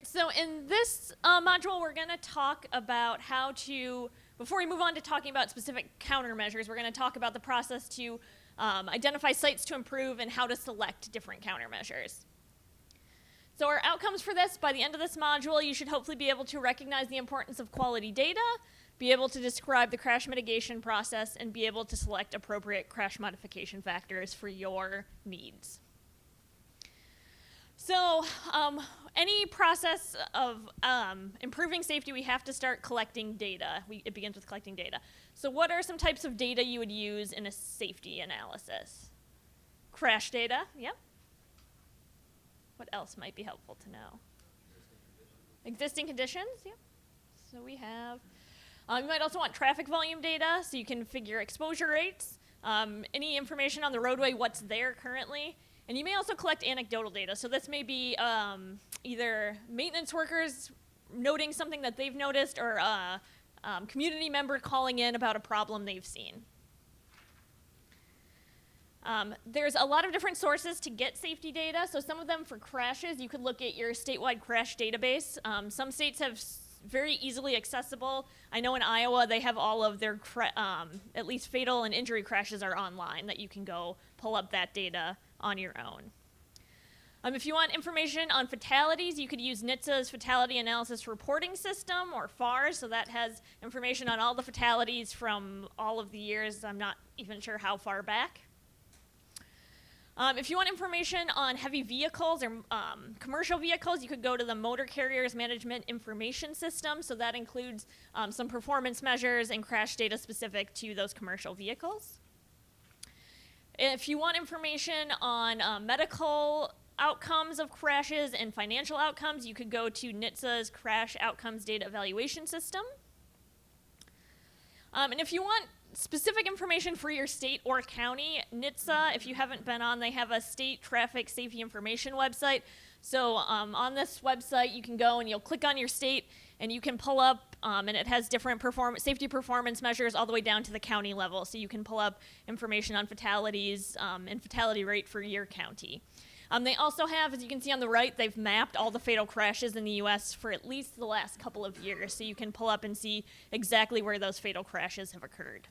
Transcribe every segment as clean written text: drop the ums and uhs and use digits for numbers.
So in this module, we're going to talk about how to, before we move on to talking about specific countermeasures, we're going to talk about the process to identify sites to improve and how to select different countermeasures. So our outcomes for this, by the end of this module, you should hopefully be able to recognize the importance of quality data, be able to describe the crash mitigation process, and be able to select appropriate crash modification factors for your needs. So any process of improving safety, we have to start collecting data. It begins with collecting data. So what are some types of data you would use in a safety analysis? Crash data, yep. What else might be helpful to know? Existing conditions, yep. So we have, you might also want traffic volume data, so you can figure exposure rates, any information on the roadway, what's there currently. And you may also collect anecdotal data. So this may be either maintenance workers noting something that they've noticed or a community member calling in about a problem they've seen. There's a lot of different sources to get safety data. So some of them for crashes, you could look at your statewide crash database. Some states have very easily accessible. I know in Iowa they have all of their at least fatal and injury crashes are online that you can go pull up that data on your own. If you want information on fatalities, you could use NHTSA's Fatality Analysis Reporting System, or FARS, so that has information on all the fatalities from all of the years. I'm not even sure how far back. If you want information on heavy vehicles or commercial vehicles, you could go to the Motor Carriers Management Information System, so that includes some performance measures and crash data specific to those commercial vehicles. If you want information on medical outcomes of crashes and financial outcomes, you could go to NHTSA's Crash Outcomes Data Evaluation System. And if you want specific information for your state or county, NHTSA, if you haven't been on, they have a state traffic safety information website. So on this website, you can go and you'll click on your state and you can pull up, and it has different safety performance measures all the way down to the county level. So you can pull up information on fatalities and fatality rate for your county. They also have, as you can see on the right, they've mapped all the fatal crashes in the US for at least the last couple of years. So you can pull up and see exactly where those fatal crashes have occurred.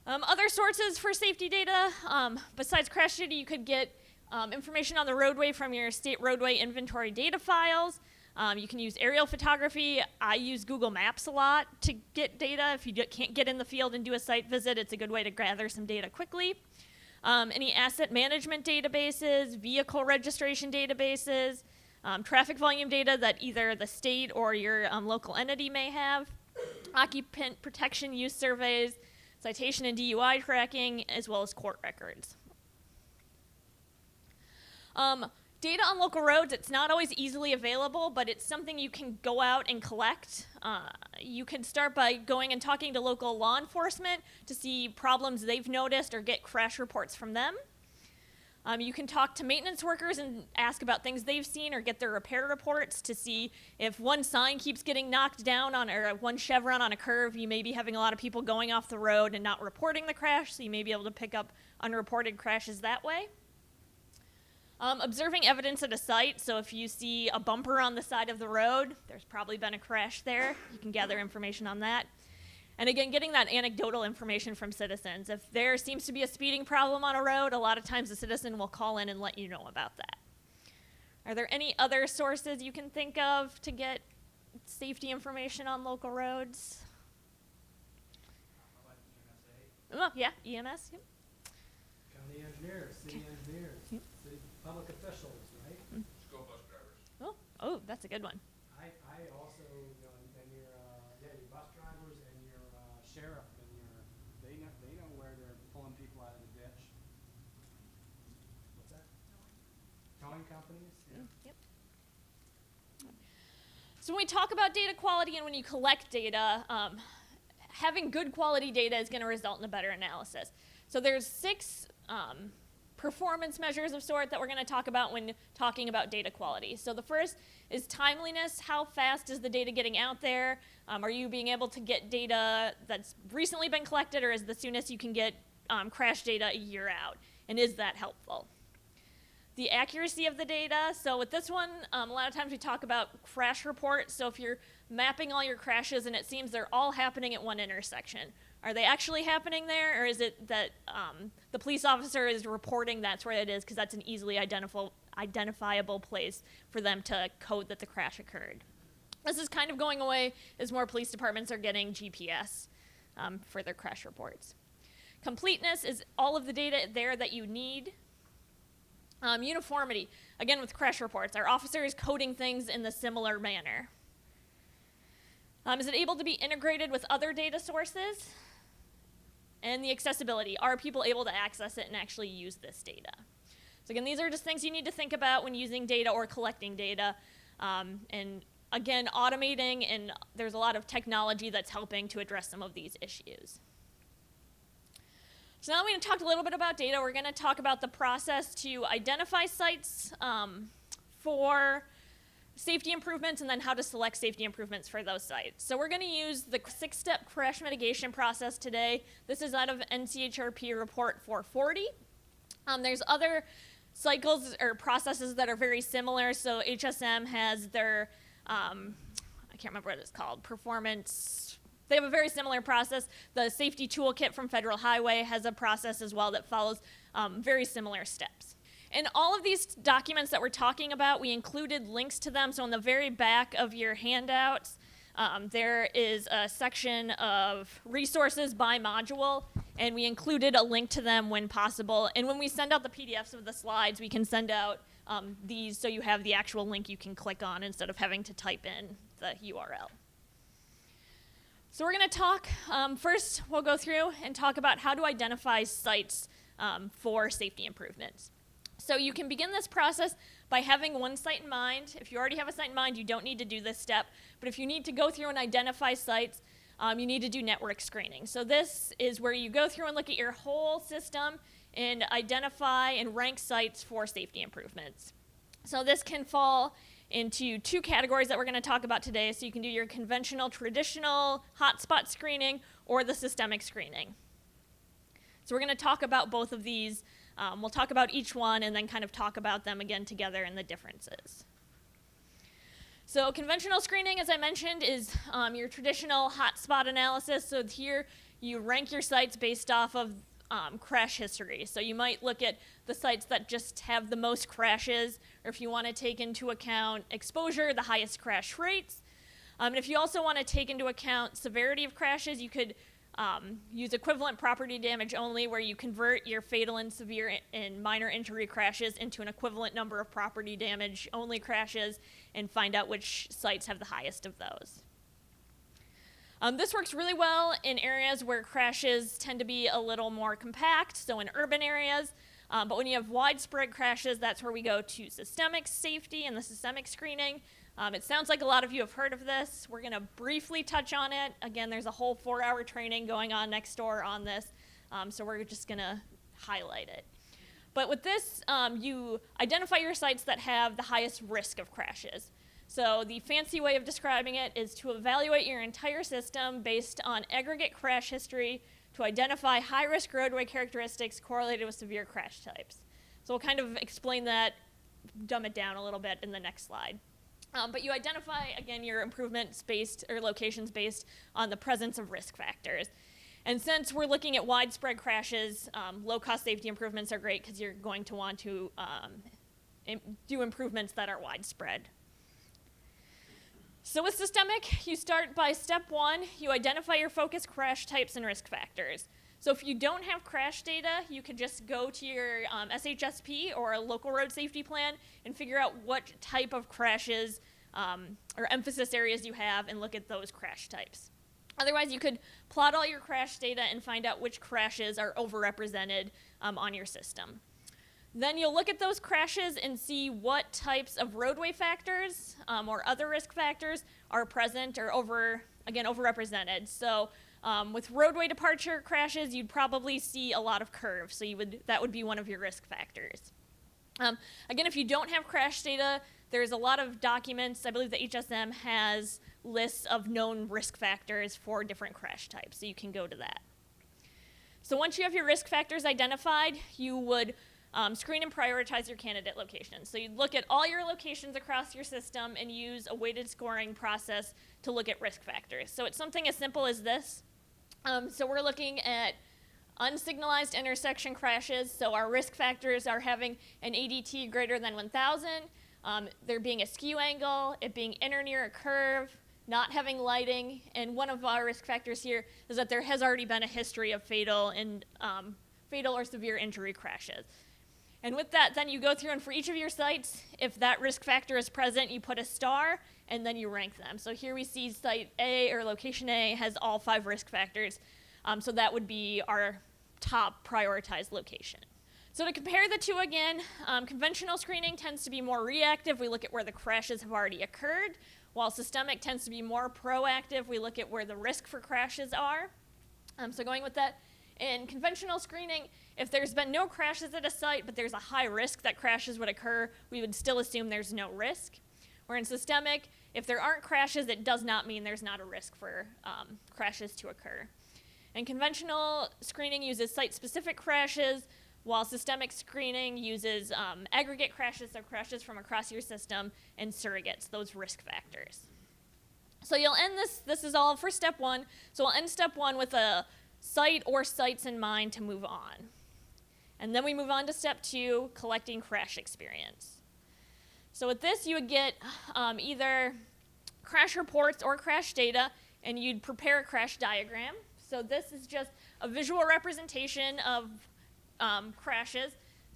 Other sources for safety data, besides crash data, you could get information on the roadway from your state roadway inventory data files. You can use aerial photography. I use Google Maps a lot to get data. If you can't get in the field and do a site visit, it's a good way to gather some data quickly. Any asset management databases, vehicle registration databases, traffic volume data that either the state or your local entity may have, occupant protection use surveys, citation and DUI tracking, as well as court records. Data on local roads, it's not always easily available, but it's something you can go out and collect. You can start by going and talking to local law enforcement to see problems they've noticed or get crash reports from them. You can talk to maintenance workers and ask about things they've seen or get their repair reports to see if one sign keeps getting knocked down on, or one chevron on a curve, you may be having a lot of people going off the road and not reporting the crash, so you may be able to pick up unreported crashes that way. Observing evidence at a site, so if you see a bumper on the side of the road, there's probably been a crash there. You can gather information on that. And again, getting that anecdotal information from citizens. If there seems to be a speeding problem on a road, a lot of times the citizen will call in and let you know about that. Are there any other sources you can think of to get safety information on local roads? Oh, yeah, EMS. Yep. County engineers, city engineers, Yep. city public officials, right? School bus drivers. Oh, that's a good one. I also, and your, your bus drivers and your sheriff and they know where they're pulling people out of the ditch. What's that? Towing companies? Yeah. Yep. So when we talk about data quality and when you collect data, having good quality data is going to result in a better analysis. So there's 6 performance measures of sort that we're going to talk about when talking about data quality. So the first is timeliness. How fast is the data getting out there? Are you being able to get data that's recently been collected, or is the soonest you can get crash data a year out? And is that helpful? the accuracy of the data. So with this one, a lot of times we talk about crash reports. So if you're mapping all your crashes and it seems they're all happening at one intersection, are they actually happening there, or is it that the police officer is reporting that's where it is because that's an easily identifiable place for them to code that the crash occurred? This is kind of going away as more police departments are getting GPS for their crash reports. Completeness is all of the data there that you need. Uniformity, again with crash reports, are officers coding things in the similar manner? Is it able to be integrated with other data sources? And the accessibility, are people able to access it and actually use this data? So again, these are just things you need to think about when using data or collecting data. And again, automating, and there's a lot of technology that's helping to address some of these issues. So now I'm going to talk a little bit about data. We're going to talk about the process to identify sites for safety improvements and then how to select safety improvements for those sites. So we're going to use the 6-step crash mitigation process today. This is out of NCHRP report 440. There's other cycles or processes that are very similar. So HSM has their, I can't remember what it's called, performance. They have a very similar process. The safety toolkit from Federal Highway has a process as well that follows very similar steps. In all of these documents that we're talking about, we included links to them. So in the very back of your handouts, there is a section of resources by module, and we included a link to them when possible. And when we send out the PDFs of the slides, we can send out these so you have the actual link you can click on instead of having to type in the URL. So we're going to talk, first we'll go through and talk about how to identify sites for safety improvements. So you can begin this process by having one site in mind. If you already have a site in mind, you don't need to do this step. But if you need to go through and identify sites, you need to do network screening. So this is where you go through and look at your whole system and identify and rank sites for safety improvements. So this can fall into two categories that we're going to talk about today. So you can do your conventional, traditional hotspot screening or the systemic screening. So we're going to talk about both of these. We'll talk about each one and then kind of talk about them again together and the differences. So conventional screening, as I mentioned, is your traditional hotspot analysis. So here you rank your sites based off of crash history. So you might look at the sites that just have the most crashes, or if you want to take into account exposure, the highest crash rates. And if you also want to take into account severity of crashes, you could use equivalent property damage only, where you convert your fatal and severe and minor injury crashes into an equivalent number of property damage only crashes and find out which sites have the highest of those. This works really well in areas where crashes tend to be a little more compact, so in urban areas. But when you have widespread crashes, that's where we go to systemic safety and the systemic screening. It sounds like a lot of you have heard of this. We're going to briefly touch on it. Again, there's a whole 4-hour training going on next door on this, so we're just going to highlight it. But with this, you identify your sites that have the highest risk of crashes. So the fancy way of describing it is to evaluate your entire system based on aggregate crash history to identify high-risk roadway characteristics correlated with severe crash types. So we'll kind of explain that, dumb it down a little bit in the next slide. But you identify, again, your improvements based or locations based on the presence of risk factors. And since we're looking at widespread crashes, low-cost safety improvements are great because you're going to want to do improvements that are widespread. So with systemic, you start by step 1. You identify your focus crash types and risk factors. So if you don't have crash data, you could just go to your SHSP or a local road safety plan and figure out what type of crashes or emphasis areas you have and look at those crash types. Otherwise, you could plot all your crash data and find out which crashes are overrepresented on your system. Then you'll look at those crashes and see what types of roadway factors or other risk factors are present or overrepresented. So with roadway departure crashes, you'd probably see a lot of curves. So that would be one of your risk factors. Again, if you don't have crash data, there's a lot of documents. I believe the HSM has lists of known risk factors for different crash types, so you can go to that. So once you have your risk factors identified, you would screen and prioritize your candidate locations. So you'd look at all your locations across your system and use a weighted scoring process to look at risk factors. So it's something as simple as this. So we're looking at unsignalized intersection crashes. So our risk factors are having an ADT greater than 1,000, there being a skew angle, it being in or near a curve, not having lighting, and one of our risk factors here is that there has already been a history of fatal or severe injury crashes. And with that, then you go through and for each of your sites, if that risk factor is present, you put a star and then you rank them. So here we see site A or location A has all 5 risk factors. So that would be our top prioritized location. So to compare the two again, conventional screening tends to be more reactive. We look at where the crashes have already occurred, while systemic tends to be more proactive. We look at where the risk for crashes are. So going with that, in conventional screening, if there's been no crashes at a site, but there's a high risk that crashes would occur, we would still assume there's no risk. Where in systemic, if there aren't crashes, it does not mean there's not a risk for crashes to occur. And conventional screening uses site-specific crashes, while systemic screening uses aggregate crashes, so crashes from across your system, and surrogates, those risk factors. So you'll end this is all for step 1. So we'll end step 1 with a site or sites in mind to move on. And then we move on to step 2, collecting crash experience. So with this, you would get either crash reports or crash data, and you'd prepare a crash diagram. So this is just a visual representation of crashes.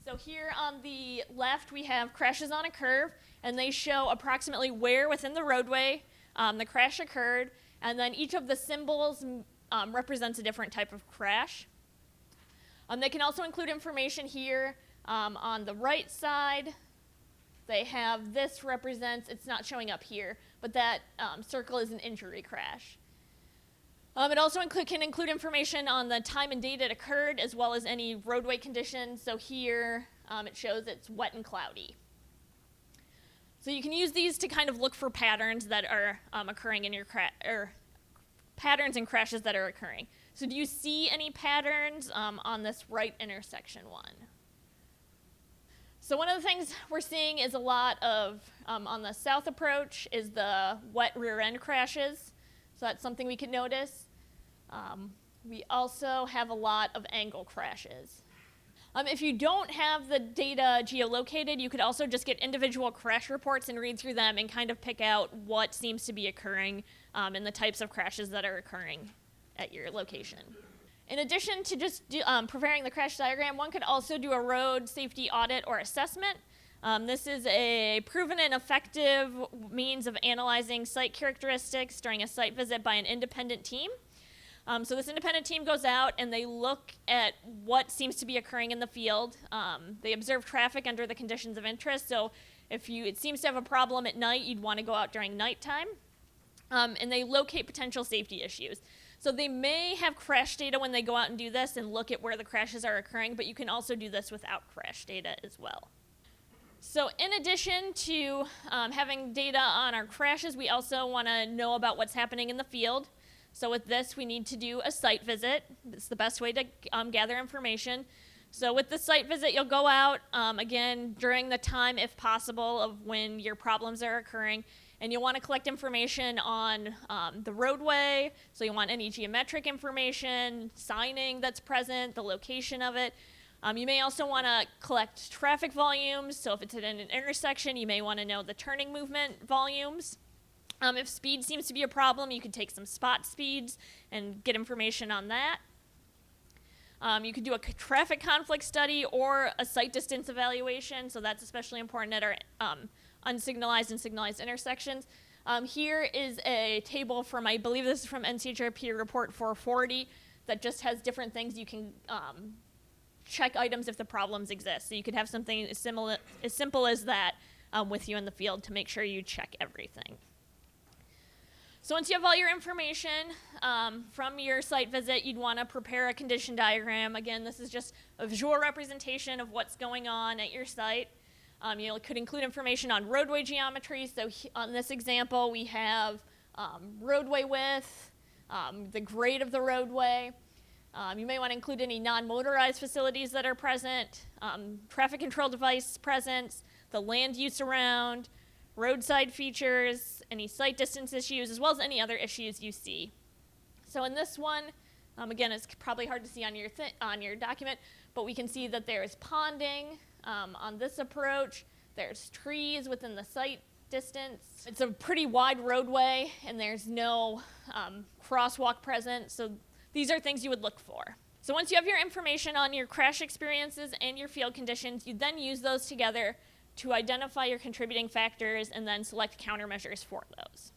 So here on the left, we have crashes on a curve, and they show approximately where within the roadway the crash occurred, and then each of the symbols represents a different type of crash. They can also include information here on the right side. They have this represents, it's not showing up here, but that circle is an injury crash. It also can include information on the time and date it occurred, as well as any roadway conditions. So here it shows it's wet and cloudy. So you can use these to kind of look for patterns that are occurring in your patterns and crashes that are occurring. So do you see any patterns on this right intersection one? So one of the things we're seeing is a lot of, on the south approach, is the wet rear end crashes. So that's something we could notice. We also have a lot of angle crashes. If you don't have the data geolocated, you could also just get individual crash reports and read through them and kind of pick out what seems to be occurring and the types of crashes that are occurring at your location. In addition to just preparing the crash diagram, one could also do a road safety audit or assessment. This is a proven and effective means of analyzing site characteristics during a site visit by an independent team. So this independent team goes out and they look at what seems to be occurring in the field. They observe traffic under the conditions of interest. So if it seems to have a problem at night, you'd want to go out during nighttime. And they locate potential safety issues. So they may have crash data when they go out and do this and look at where the crashes are occurring, but you can also do this without crash data as well. So in addition to having data on our crashes, we also want to know about what's happening in the field. So with this, we need to do a site visit. It's the best way to gather information. So with the site visit, you'll go out, again, during the time, if possible, of when your problems are occurring. And you'll want to collect information on the roadway. So you want any geometric information, signing that's present, the location of it. You may also want to collect traffic volumes. So if it's at an intersection, you may want to know the turning movement volumes. If speed seems to be a problem, you could take some spot speeds and get information on that. You could do a traffic conflict study or a site distance evaluation. So that's especially important at our unsignalized and signalized intersections. Here is a table from, I believe this is from NCHRP report 440, that just has different things you can check items if the problems exist. So you could have something as simple as that with you in the field to make sure you check everything. So once you have all your information from your site visit, you'd want to prepare a condition diagram. Again, this is just a visual representation of what's going on at your site. You could include information on roadway geometry. So on this example, we have roadway width, the grade of the roadway. You may want to include any non-motorized facilities that are present, traffic control device presence, the land use around, roadside features, any sight distance issues, as well as any other issues you see. So in this one, again, it's probably hard to see on your document, but we can see that there's ponding on this approach. There's trees within the sight distance. It's a pretty wide roadway, and there's no crosswalk present, so these are things you would look for. So once you have your information on your crash experiences and your field conditions, you then use those together to identify your contributing factors and then select countermeasures for those.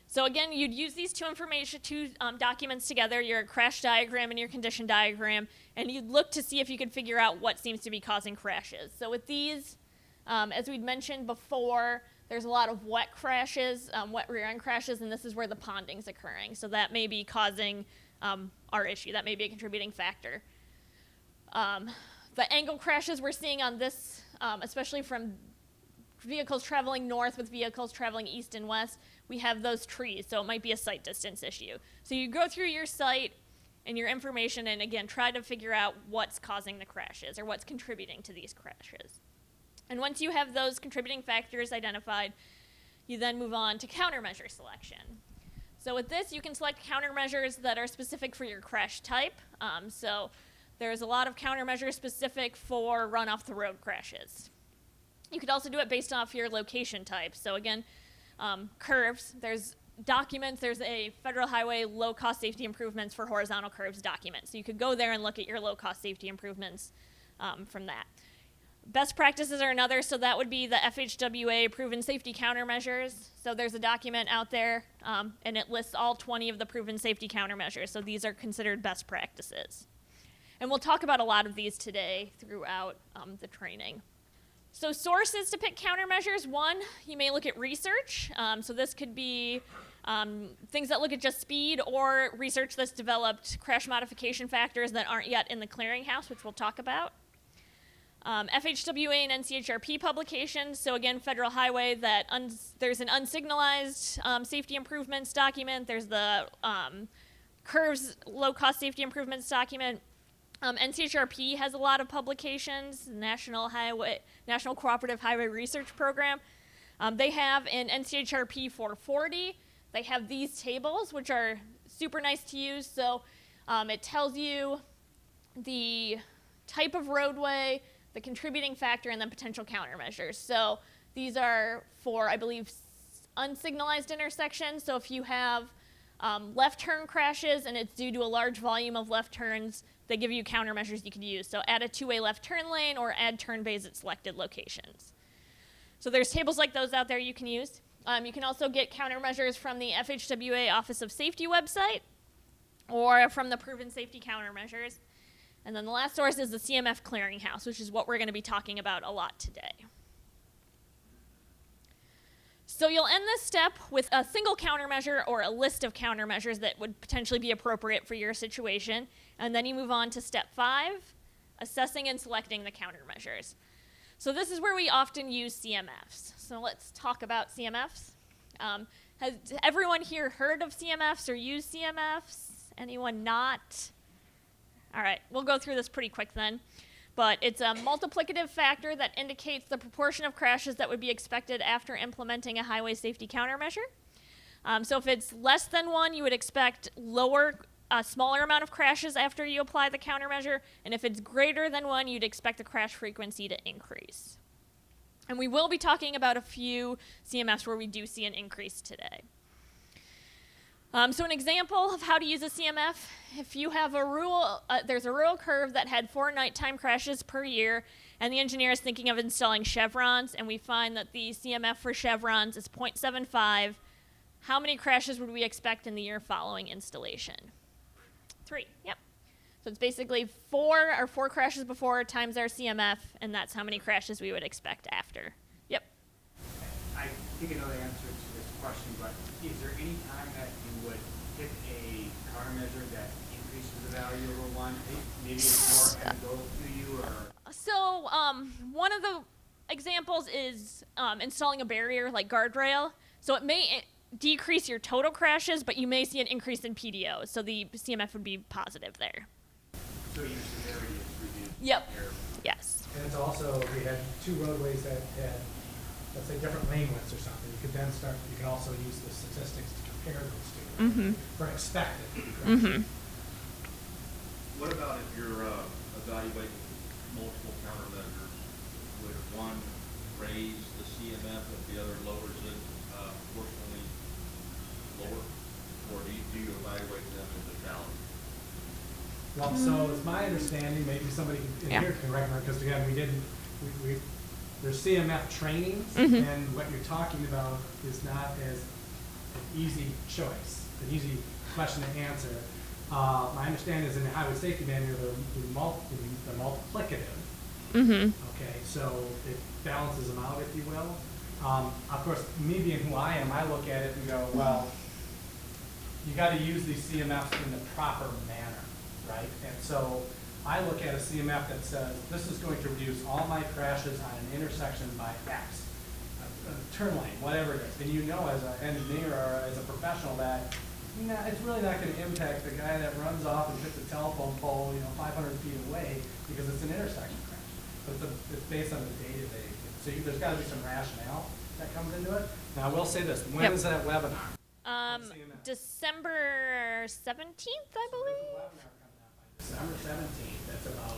So again, you'd use these two documents together, your crash diagram and your condition diagram, and you'd look to see if you could figure out what seems to be causing crashes. So with these, as we'd mentioned before, there's a lot of wet crashes, wet rear end crashes, and this is where the ponding's occurring. So that may be causing our issue. That may be a contributing factor. The angle crashes we're seeing on this, especially from vehicles traveling north with vehicles traveling east and west, we have those trees, so it might be a sight distance issue. So you go through your site and your information and, again, try to figure out what's causing the crashes or what's contributing to these crashes. And once you have those contributing factors identified, you then move on to countermeasure selection. So with this, you can select countermeasures that are specific for your crash type. So there's a lot of countermeasures specific for run-off-the-road crashes. You could also do it based off your location type. So again, curves, there's documents, there's a Federal Highway low-cost safety improvements for horizontal curves document. So you could go there and look at your low-cost safety improvements from that. Best practices are another, so that would be the FHWA proven safety countermeasures. So there's a document out there, and it lists all 20 of the proven safety countermeasures. So these are considered best practices. And we'll talk about a lot of these today throughout the training. So sources to pick countermeasures, one, you may look at research. So this could be things that look at just speed or research that's developed crash modification factors that aren't yet in the clearinghouse, which we'll talk about. FHWA and NCHRP publications, so again, Federal Highway, there's an unsignalized safety improvements document. There's the curves low-cost safety improvements document. NCHRP has a lot of publications, National Cooperative Highway Research Program. They have in NCHRP 440, they have these tables, which are super nice to use. So it tells you the type of roadway, the contributing factor, and then potential countermeasures. So these are for, I believe, unsignalized intersections. So if you have left turn crashes and it's due to a large volume of left turns, they give you countermeasures you could use. So add a two-way left turn lane or add turn bays at selected locations. So there's tables like those out there you can use. You can also get countermeasures from the FHWA Office of Safety website or from the Proven Safety Countermeasures. And then the last source is the CMF Clearinghouse, which is what we're going to be talking about a lot today. So you'll end this step with a single countermeasure or a list of countermeasures that would potentially be appropriate for your situation. And then you move on to step 5, assessing and selecting the countermeasures. So this is where we often use CMFs. So let's talk about CMFs. Has everyone here heard of CMFs or used CMFs? Anyone not? All right, we'll go through this pretty quick then. But it's a multiplicative factor that indicates the proportion of crashes that would be expected after implementing a highway safety countermeasure. So if it's less than 1, you would expect a smaller amount of crashes after you apply the countermeasure. And if it's greater than 1, you'd expect the crash frequency to increase. And we will be talking about a few CMFs where we do see an increase today. So an example of how to use a CMF, if you have there's a rural curve that had 4 nighttime crashes per year, and the engineer is thinking of installing chevrons, and we find that the CMF for chevrons is 0.75, how many crashes would we expect in the year following installation? 3, yep. So it's basically 4 crashes before times our CMF, and that's how many crashes we would expect after. Yep. I think I know the answer to this question, but is there any time that you would pick a countermeasure that increases the value over 1? Maybe it's more anecdotal to you, or? So one of the examples is installing a barrier like guardrail. So it may decrease your total crashes, but you may see an increase in PDOs. So the CMF would be positive there. So your severity is reduced. Yep. Your- Yes. And it's also, we had 2 roadways that had, let's say, different lane widths or something. You can also use the statistics to compare those 2. Mm-hmm. For expected. Mm-hmm. What about if you're evaluating multiple countermeasures? Would one raise the CMF if the other lowers it proportionally lower? Or do you evaluate them in totality? Well, so it's my understanding, maybe somebody in Yeah. here can recommend, because again, there's CMF trainings, Mhm. and what you're talking about is not as an easy choice, an easy question to answer. My understanding is in the highway safety manual, they're multiplicative. Mm-hmm. Okay, so it balances them out, if you will. Of course, me being who I am, I look at it and go, well, you gotta use these CMFs in the proper manner, right? And so I look at a CMF that says, this is going to reduce all my crashes on an intersection by X, a turn lane, whatever it is. And you know as an engineer or as a professional that, it's really not gonna impact the guy that runs off and hits a telephone pole, 500 feet away, because it's an intersection crash. So it's based on the data they get. So there's gotta be some rationale that comes into it. Now, I will say this, when is that webinar? CMF. December 17th, I There's a believe. webinar coming up on December 17th, that's about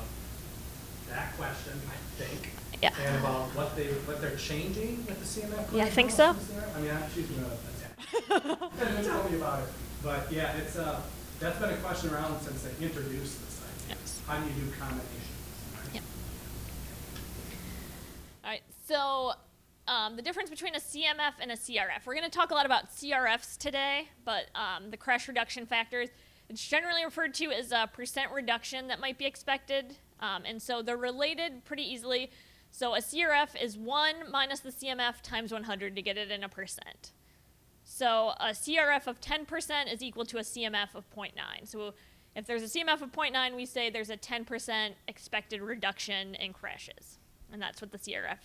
that question, I think. Yeah. And about what they're changing with the CMF. Yeah, I think so. I mean, I'm shooting a attack. Tell me about it. But yeah, that's been a question around since they introduced this idea. Yes. How do you do combinations? Right? Yep. All right, so the difference between a CMF and a CRF. We're going to talk a lot about CRFs today, but the crash reduction factors, it's generally referred to as a percent reduction that might be expected. And so they're related pretty easily. So a CRF is 1 minus the CMF times 100 to get it in a percent. So a CRF of 10% is equal to a CMF of 0.9. So if there's a CMF of 0.9, we say there's a 10% expected reduction in crashes. And that's what the CRF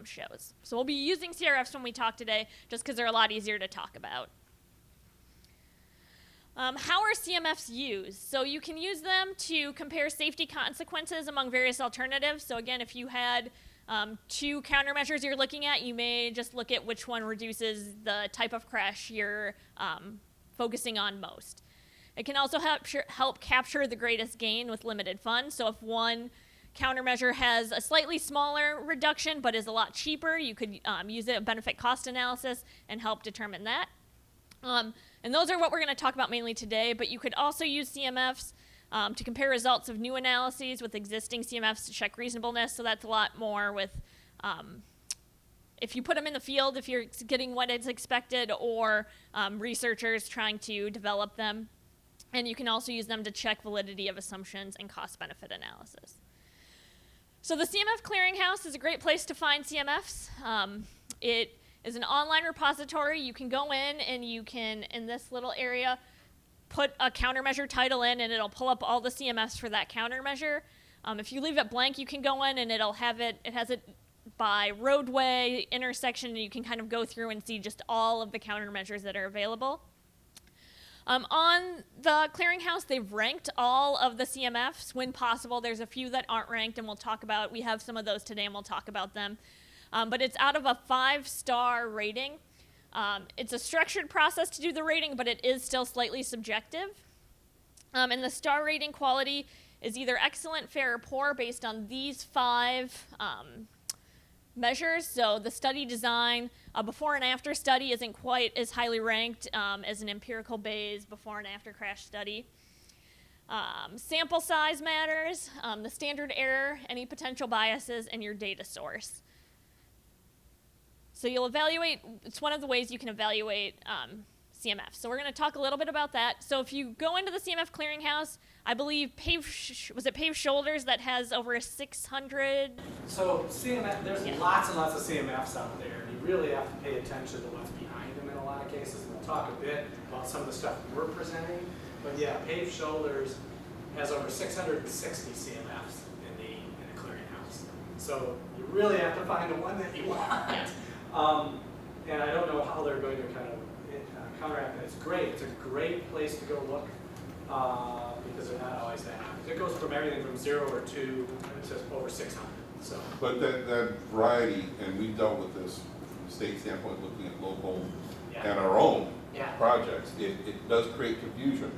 shows. So we'll be using CRFs when we talk today, just because they're a lot easier to talk about. How are CMFs used? So you can use them to compare safety consequences among various alternatives. So again, if you had 2 countermeasures you're looking at, you may just look at which one reduces the type of crash you're focusing on most. It can also help capture the greatest gain with limited funds. So if one countermeasure has a slightly smaller reduction but is a lot cheaper, you could use a benefit cost analysis and help determine that. And those are what we're going to talk about mainly today, but you could also use CMFs to compare results of new analyses with existing CMFs to check reasonableness. So that's a lot more with if you put them in the field, if you're getting what is expected, or researchers trying to develop them. And you can also use them to check validity of assumptions and cost-benefit analysis. So the CMF Clearinghouse is a great place to find CMFs. It is an online repository. You can go in and you can, in this little area, put a countermeasure title in and it'll pull up all the CMFs for that countermeasure. If you leave it blank, you can go in and it has it by roadway, intersection, and you can kind of go through and see just all of the countermeasures that are available. On the Clearinghouse, they've ranked all of the CMFs when possible. There's a few that aren't ranked, and we have some of those today, and we'll talk about them. But it's out of a 5-star rating. It's a structured process to do the rating, but it is still slightly subjective. And the star rating quality is either excellent, fair, or poor based on these 5 measures. So the study design, a before and after study isn't quite as highly ranked as an empirical Bayes before and after crash study. Sample size matters, the standard error, any potential biases, and your data source. So you'll evaluate, it's one of the ways you can evaluate CMF. So we're going to talk a little bit about that. So if you go into the CMF Clearinghouse, I believe Paved Shoulders that has over 600? So CMF, there's Yeah. lots and lots of CMFs out there, and you really have to pay attention to what's behind them in a lot of cases. And we'll talk a bit about some of the stuff we're presenting. But yeah, Paved Shoulders has over 660 CMFs in the Clearinghouse. So you really have to find the one that you want. And I don't know how they're going to kind of counteract that. It's great. It's a great place to go look because they're not always that high. It goes from everything from 0 or 2 to over 600. So. But that variety, and we've dealt with this from the state standpoint, looking at local and our own projects, it does create confusion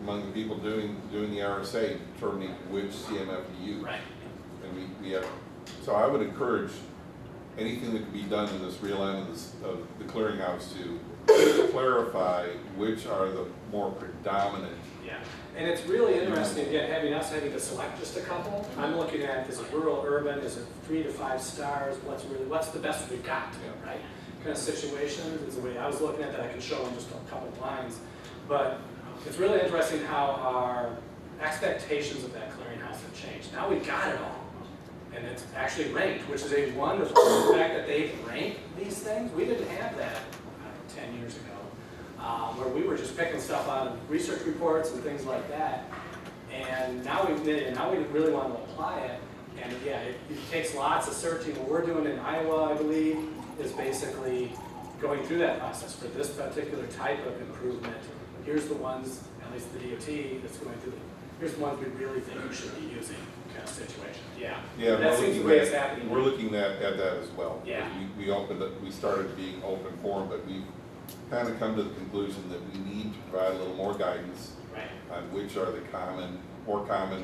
among the people doing the RSA, determining which CMF to use. Right. And we have, so I would encourage anything that can be done in this real end of the clearinghouse to clarify which are the more predominant. Yeah, and it's really interesting, again, having to select just a couple. I'm looking at, is it rural, urban, is it 3 to 5 stars, what's the best we've got, right? Kind of situations is the way I was looking at that. I can show them just a couple of lines. But it's really interesting how our expectations of that clearinghouse have changed. Now we've got it all. And it's actually ranked, which is a wonderful the fact that they've ranked these things. We didn't have that, I don't know, 10 years ago, where we were just picking stuff out of research reports and things like that. And now we really want to apply it. And yeah, it takes lots of searching. What we're doing in Iowa, I believe, is basically going through that process for this particular type of improvement. Here's the ones, at least the DOT, that's going through. Here's the ones we really think you should be using. Kind of situation. Yeah. Yeah, that seems the way it's happening. We're looking at that as well. Yeah. We started being open forum, but we've kind of come to the conclusion that we need to provide a little more guidance on which are the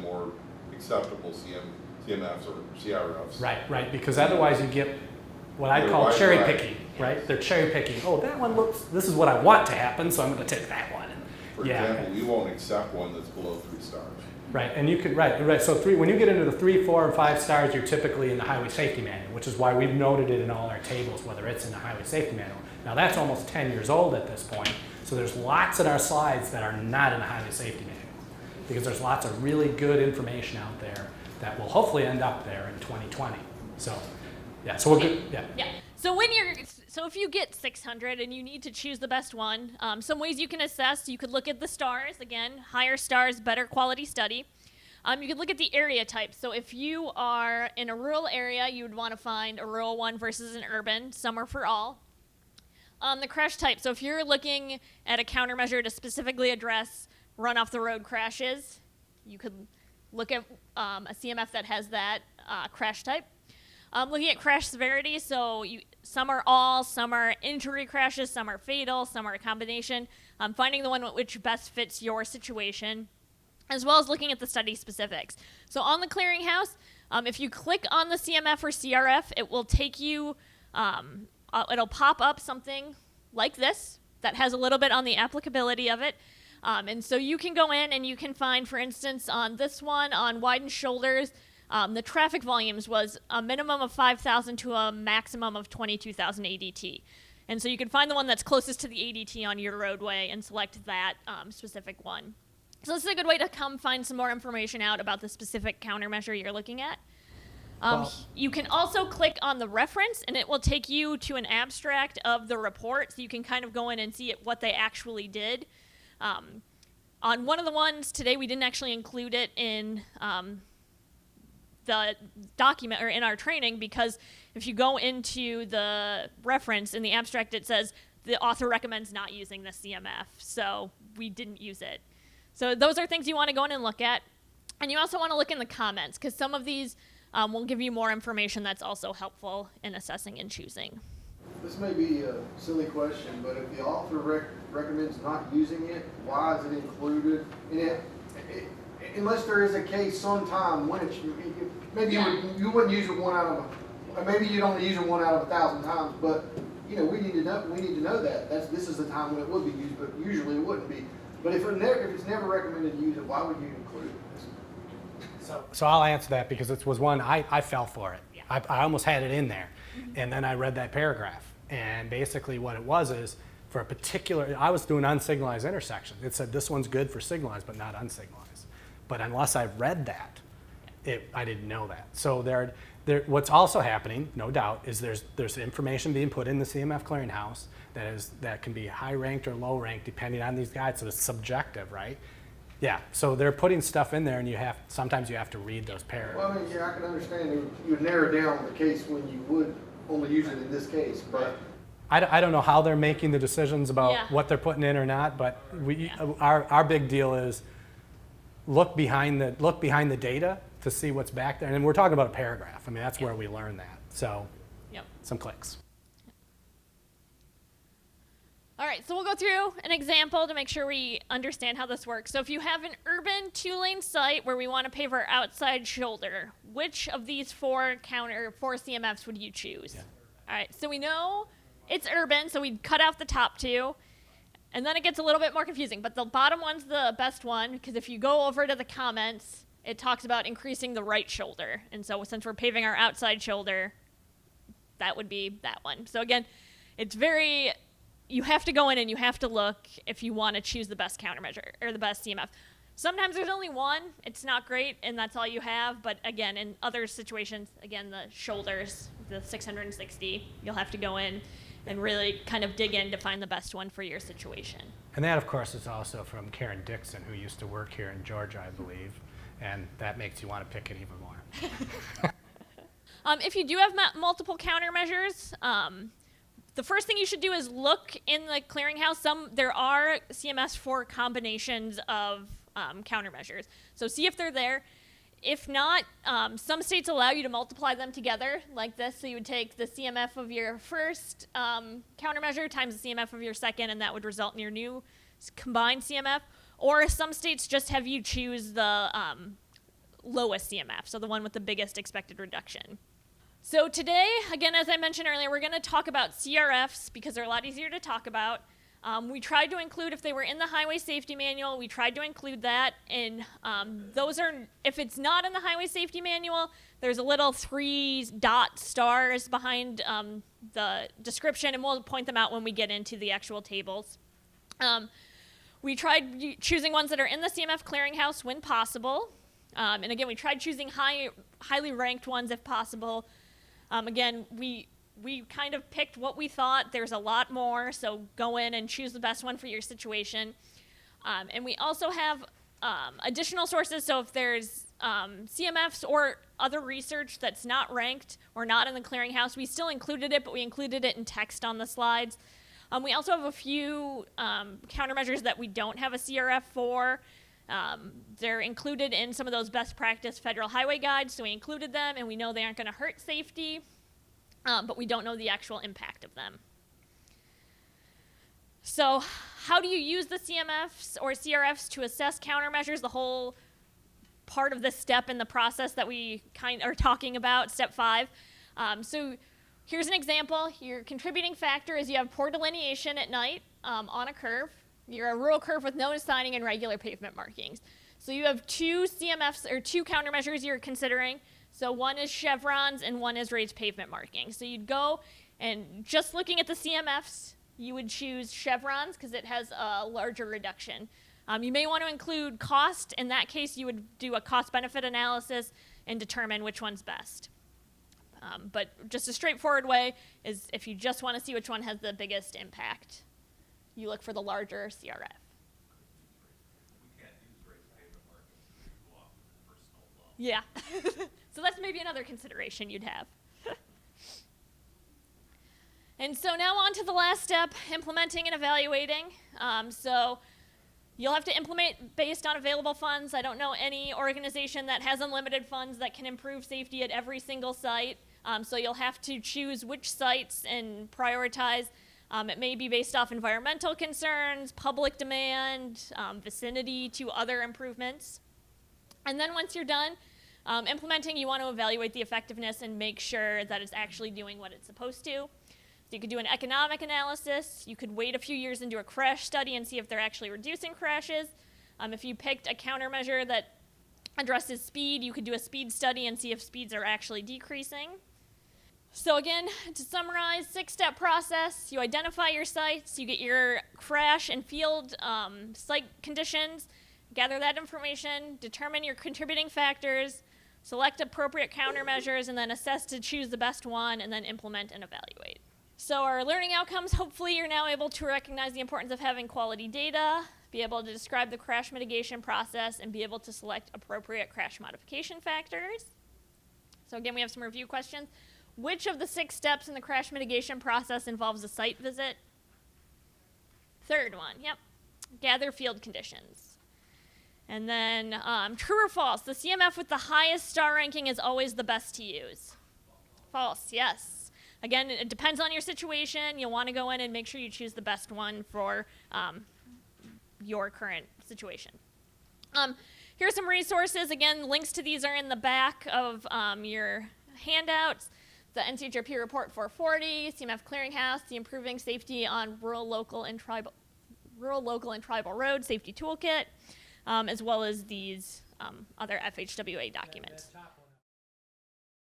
more acceptable CMFs or CRFs. Right, because otherwise you get what I call cherry picking, right? They're cherry picking. Oh, that one looks, this is what I want to happen, so I'm going to take that one. For example, we won't accept one that's below 3 stars. Right, and you could, right. So when you get into the 3, 4, and 5 stars, you're typically in the highway safety manual, which is why we've noted it in all our tables, whether it's in the highway safety manual. Now that's almost 10 years old at this point, so there's lots in our slides that are not in the highway safety manual, because there's lots of really good information out there that will hopefully end up there in 2020. So, yeah, so we're good, yeah. So if you get 600 and you need to choose the best one, some ways you can assess, you could look at the stars. Again, higher stars, better quality study. You could look at the area type. So if you are in a rural area, you would want to find a rural one versus an urban. Some are for all. The crash type. So if you're looking at a countermeasure to specifically address run-off-the-road crashes, you could look at a CMF that has that crash type. Looking at crash severity, so some are all, some are injury crashes, some are fatal, some are a combination. Finding the one which best fits your situation, as well as looking at the study specifics. So on the clearinghouse, if you click on the CMF or CRF, it will take you, it'll pop up something like this that has a little bit on the applicability of it. And so you can go in and you can find, for instance, on this one, on widened shoulders, the traffic volumes was a minimum of 5,000 to a maximum of 22,000 ADT. And so you can find the one that's closest to the ADT on your roadway and select that specific one. So this is a good way to come find some more information out about the specific countermeasure you're looking at. You can also click on the reference, and it will take you to an abstract of the report, so you can kind of go in and see what they actually did. On one of the ones today, we didn't actually include it in the document or in our training, because if you go into the reference in the abstract, it says the author recommends not using the CMF, so we didn't use it. So those are things you want to go in and look at. And you also want to look in the comments, because some of these will give you more information that's also helpful in assessing and choosing. This may be a silly question, but if the author recommends not using it, why is it included in it? Unless there is a case sometime when it's, maybe you wouldn't use it maybe you'd only use it 1 out of 1,000 times, but we need to know that. This is the time when it would be used, but usually it wouldn't be. But if it's never recommended to use it, why would you include it? So I'll answer that, because it was one, I fell for it. Yeah. I almost had it in there. And then I read that paragraph. And basically what it was is, for a particular, I was doing unsignalized intersections. It said this one's good for signalized, but not unsignalized. But unless I read that, I didn't know that. So what's also happening, no doubt, is there's information being put in the CMF clearinghouse that can be high ranked or low ranked depending on these guides. So it's subjective, right? Yeah. So they're putting stuff in there, and sometimes you have to read those paragraphs. Well, I can understand you would narrow down the case when you would only use it in this case, but I don't know how they're making the decisions about Yeah. what they're putting in or not, but our big deal is look behind the data to see what's back there. And we're talking about a paragraph. I mean, that's where we learn that. So Yep. some clicks. All right, so we'll go through an example to make sure we understand how this works. So if you have an urban 2-lane site where we want to pave our outside shoulder, which of these four CMFs would you choose? Yeah. All right, so we know it's urban, so we cut out the top two, and then it gets a little bit more confusing. But the bottom one's the best one, because if you go over to the comments, it talks about increasing the right shoulder. And so since we're paving our outside shoulder, that would be that one. So again, it's very... You have to go in and you have to look if you want to choose the best countermeasure or the best CMF. Sometimes there's only one. It's not great, and that's all you have. But again, in other situations, again, the shoulders, the 660, you'll have to go in and really kind of dig in to find the best one for your situation. And that, of course, is also from Karen Dixon, who used to work here in Georgia, I believe. And that makes you want to pick it even more. If you do have multiple countermeasures, the first thing you should do is look in the clearinghouse. There are CMS for combinations of countermeasures. So see if they're there. If not, some states allow you to multiply them together like this. So you would take the CMF of your first countermeasure times the CMF of your second, and that would result in your new combined CMF. Or some states just have you choose the lowest CMF, so the one with the biggest expected reduction. So today, again, as I mentioned earlier, we're going to talk about CRFs because they're a lot easier to talk about. We tried to include, if they were in the Highway Safety Manual, we tried to include that. And those are, if it's not in the Highway Safety Manual, there's a little 3-dot stars behind the description, and we'll point them out when we get into the actual tables. We tried choosing ones that are in the CMF clearinghouse when possible. And again, we tried choosing highly ranked ones if possible. Again, we kind of picked what we thought. There's a lot more, so go in and choose the best one for your situation. And we also have additional sources, so if there's CMFs or other research that's not ranked or not in the clearinghouse, we still included it, but we included it in text on the slides. We also have a few countermeasures that we don't have a CRF for. They're included in some of those best practice federal highway guides, so we included them, and we know they aren't going to hurt safety, but we don't know the actual impact of them. So how do you use the CMFs or CRFs to assess countermeasures, the whole part of the step in the process that we kind of are talking about, step 5? So here's an example. Your contributing factor is you have poor delineation at night on a curve. You're a rural curve with no signing and regular pavement markings. So you have two CMFs or two countermeasures you're considering. So one is chevrons and one is raised pavement markings. So you'd go and just looking at the CMFs, you would choose chevrons because it has a larger reduction. You may want to include cost. In that case, you would do a cost-benefit analysis and determine which one's best. But just a straightforward way is if you just want to see which one has the biggest impact, you look for the larger CRF. We can't use raised pavement markings to go off for snowplow. Yeah. So that's maybe another consideration you'd have. And so now on to the last step, implementing and evaluating. So you'll have to implement based on available funds. I don't know any organization that has unlimited funds that can improve safety at every single site. So you'll have to choose which sites and prioritize. It may be based off environmental concerns, public demand, vicinity to other improvements. And then once you're done implementing, you want to evaluate the effectiveness and make sure that it's actually doing what it's supposed to. So you could do an economic analysis. You could wait a few years and do a crash study and see if they're actually reducing crashes. If you picked a countermeasure that addresses speed, you could do a speed study and see if speeds are actually decreasing. So again, to summarize, 6-step process. You identify your sites, you get your crash and field site conditions, gather that information, determine your contributing factors, select appropriate countermeasures, and then assess to choose the best one, and then implement and evaluate. So our learning outcomes, hopefully you're now able to recognize the importance of having quality data, be able to describe the crash mitigation process, and be able to select appropriate crash modification factors. So again, we have some review questions. Which of the 6 steps in the crash mitigation process involves a site visit? Third one, yep. Gather field conditions. And then true or false, the CMF with the highest star ranking is always the best to use. False, yes. Again, it depends on your situation. You'll want to go in and make sure you choose the best one for your current situation. Here's some resources. Again, links to these are in the back of your handouts. The NCHRP Report 440, CMF Clearinghouse, the Improving Safety on Rural, Local, and Tribal Road Safety Toolkit, as well as these other FHWA documents. And the top